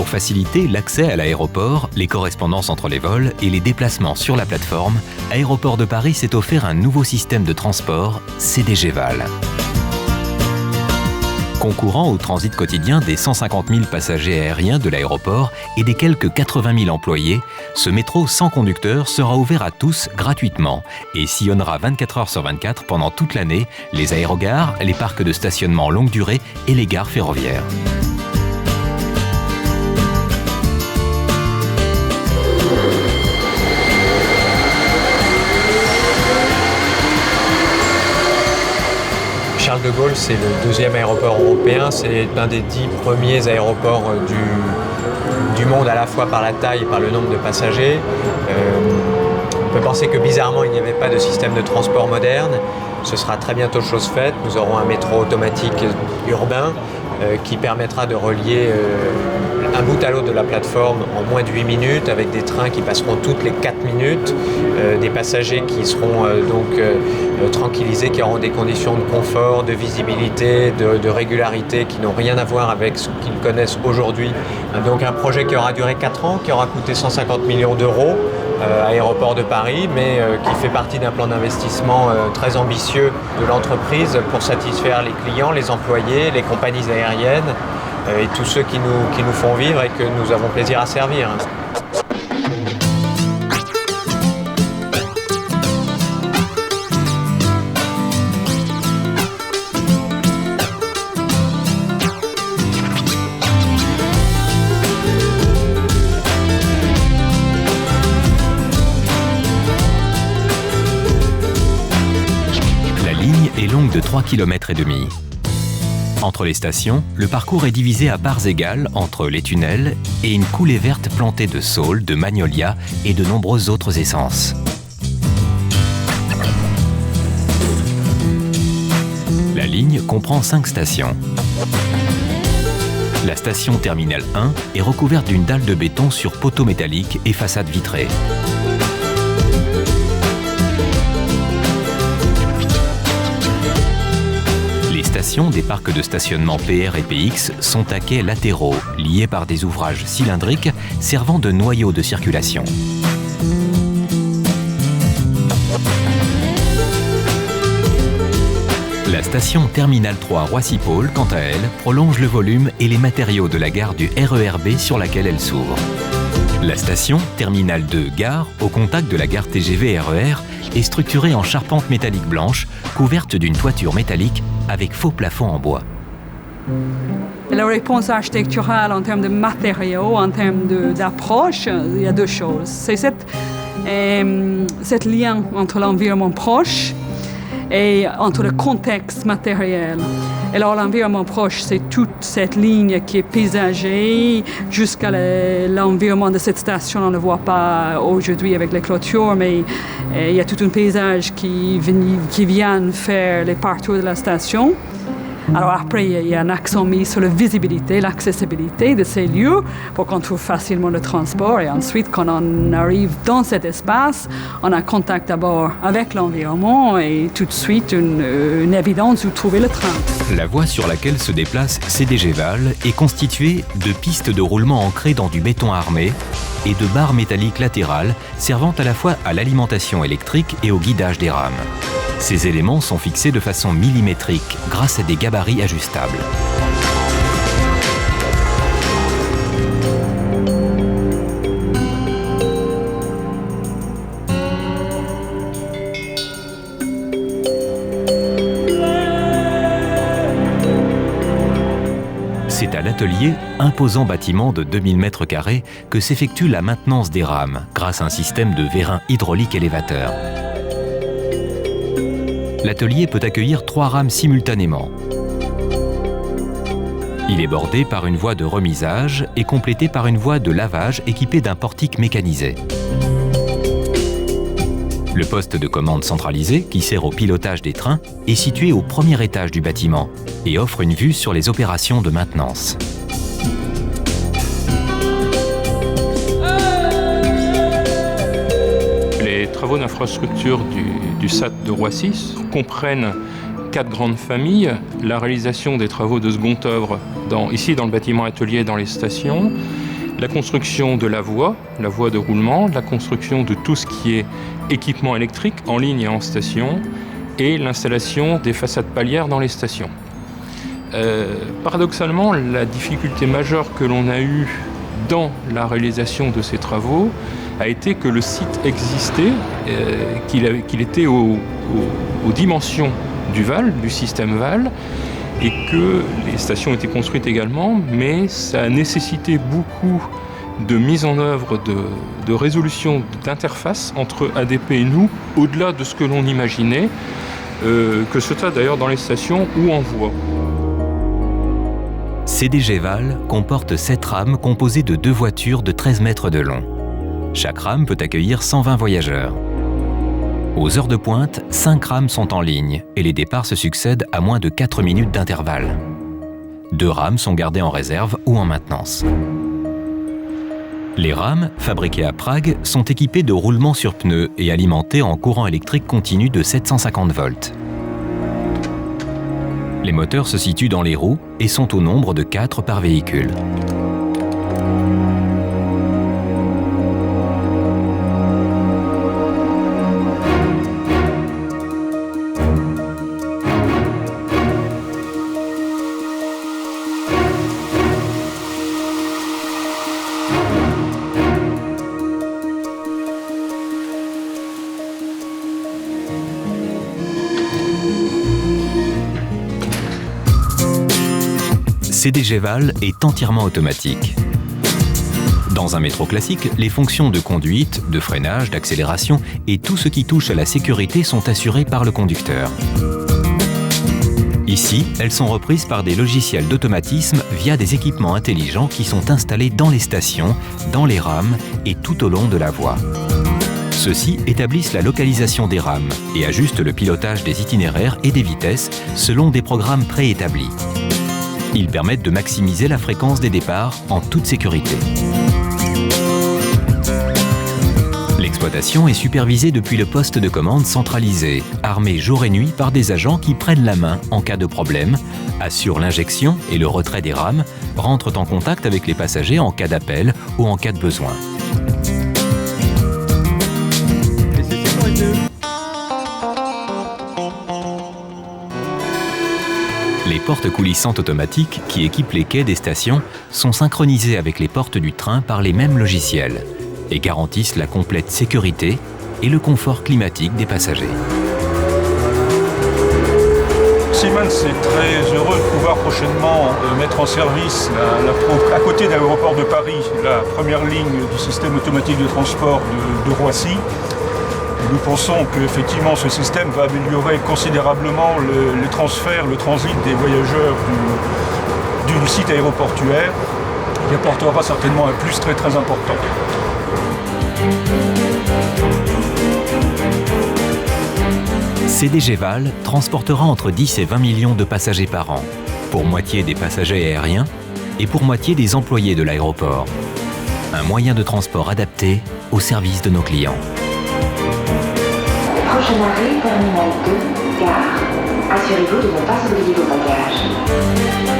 Pour faciliter l'accès à l'aéroport, les correspondances entre les vols et les déplacements sur la plateforme, Aéroports de Paris s'est offert un nouveau système de transport, CDG VAL. Concourant au transit quotidien des 150 000 passagers aériens de l'aéroport et des quelques 80 000 employés, ce métro sans conducteur sera ouvert à tous gratuitement et sillonnera 24 heures sur 24 pendant toute l'année les aérogares, les parcs de stationnement longue durée et les gares ferroviaires. Charles de Gaulle, c'est le deuxième aéroport européen, c'est l'un des 10 premiers aéroports du monde, à la fois par la taille et par le nombre de passagers. On peut penser que bizarrement, il n'y avait pas de système de transport moderne. Ce sera très bientôt chose faite. Nous aurons un métro automatique urbain qui permettra de relier un bout à l'autre de la plateforme en moins de 8 minutes, avec des trains qui passeront toutes les 4 minutes, des passagers qui seront tranquillisés, qui auront des conditions de confort, de visibilité, de régularité qui n'ont rien à voir avec ce qu'ils connaissent aujourd'hui. Donc un projet qui aura duré 4 ans, qui aura coûté 150 millions d'euros à Aéroports de Paris, mais qui fait partie d'un plan d'investissement très ambitieux de l'entreprise pour satisfaire les clients, les employés, les compagnies aériennes et tous ceux qui nous font vivre et que nous avons plaisir à servir. La ligne est longue de 3,5 km. Entre les stations, le parcours est divisé à parts égales entre les tunnels et une coulée verte plantée de saules, de magnolias et de nombreuses autres essences. La ligne comprend 5 stations. La station terminale 1 est recouverte d'une dalle de béton sur poteaux métalliques et façade vitrée. Les stations des parcs de stationnement PR et PX sont à quais latéraux, liés par des ouvrages cylindriques servant de noyau de circulation. La station Terminal 3 Roissy-Pôle, quant à elle, prolonge le volume et les matériaux de la gare du RER B sur laquelle elle s'ouvre. La station Terminal 2 Gare, au contact de la gare TGV RER, est structurée en charpente métallique blanche, couverte d'une toiture métallique avec faux plafond en bois. La réponse architecturale en termes de matériaux, en termes d'approche, il y a deux choses. C'est cette lien entre l'environnement proche et entre le contexte matériel. Et alors l'environnement proche, c'est toute cette ligne qui est paysagée jusqu'à l'environnement de cette station. On ne le voit pas aujourd'hui avec les clôtures, mais il y a tout un paysage qui vient faire les parcours de la station. Alors après, il y a un accent mis sur la visibilité, l'accessibilité de ces lieux pour qu'on trouve facilement le transport. Et ensuite, quand on arrive dans cet espace, on a contact d'abord avec l'environnement et tout de suite une évidence où trouver le train. La voie sur laquelle se déplace CDG VAL est constituée de pistes de roulement ancrées dans du béton armé et de barres métalliques latérales servant à la fois à l'alimentation électrique et au guidage des rames. Ces éléments sont fixés de façon millimétrique grâce à des gabarits ajustables. C'est à l'atelier, imposant bâtiment de 2000 m² que s'effectue la maintenance des rames grâce à un système de vérin hydraulique élévateur. L'atelier peut accueillir 3 rames simultanément. Il est bordé par une voie de remisage et complété par une voie de lavage équipée d'un portique mécanisé. Le poste de commande centralisé, qui sert au pilotage des trains, est situé au premier étage du bâtiment et offre une vue sur les opérations de maintenance. Les travaux d'infrastructure du SAT de Roissy comprennent 4 grandes familles. La réalisation des travaux de seconde œuvre ici dans le bâtiment atelier dans les stations, la construction de la voie de roulement, la construction de tout ce qui est équipement électrique en ligne et en station, et l'installation des façades palières dans les stations. Paradoxalement, la difficulté majeure que l'on a eue dans la réalisation de ces travaux a été que le site existait, qu'il était aux dimensions du VAL, du système VAL, et que les stations étaient construites également, mais ça a nécessité beaucoup de mise en œuvre, de résolution d'interface entre ADP et nous, au-delà de ce que l'on imaginait, que ce soit d'ailleurs dans les stations ou en voie. CDG VAL comporte 7 rames composées de 2 voitures de 13 mètres de long. Chaque rame peut accueillir 120 voyageurs. Aux heures de pointe, 5 rames sont en ligne et les départs se succèdent à moins de 4 minutes d'intervalle. 2 rames sont gardées en réserve ou en maintenance. Les rames, fabriquées à Prague, sont équipées de roulements sur pneus et alimentées en courant électrique continu de 750 volts. Les moteurs se situent dans les roues et sont au nombre de 4 par véhicule. CDG VAL est entièrement automatique. Dans un métro classique, les fonctions de conduite, de freinage, d'accélération et tout ce qui touche à la sécurité sont assurées par le conducteur. Ici, elles sont reprises par des logiciels d'automatisme via des équipements intelligents qui sont installés dans les stations, dans les rames et tout au long de la voie. Ceux-ci établissent la localisation des rames et ajustent le pilotage des itinéraires et des vitesses selon des programmes préétablis. Ils permettent de maximiser la fréquence des départs en toute sécurité. L'exploitation est supervisée depuis le poste de commande centralisé, armé jour et nuit par des agents qui prennent la main en cas de problème, assurent l'injection et le retrait des rames, rentrent en contact avec les passagers en cas d'appel ou en cas de besoin. Les portes coulissantes automatiques qui équipent les quais des stations sont synchronisées avec les portes du train par les mêmes logiciels et garantissent la complète sécurité et le confort climatique des passagers. Siemens est très heureux de pouvoir prochainement mettre en service, à côté de l'aéroport de Paris, la première ligne du système automatique de transport de Roissy. Nous pensons qu'effectivement ce système va améliorer considérablement le transfert, le transit des voyageurs du site aéroportuaire. Il apportera certainement un plus très très important. CDG VAL transportera entre 10 et 20 millions de passagers par an, pour moitié des passagers aériens et pour moitié des employés de l'aéroport. Un moyen de transport adapté au service de nos clients. Prochain arrêt, terminal 2, gare. Assurez-vous de ne pas oublier vos bagages.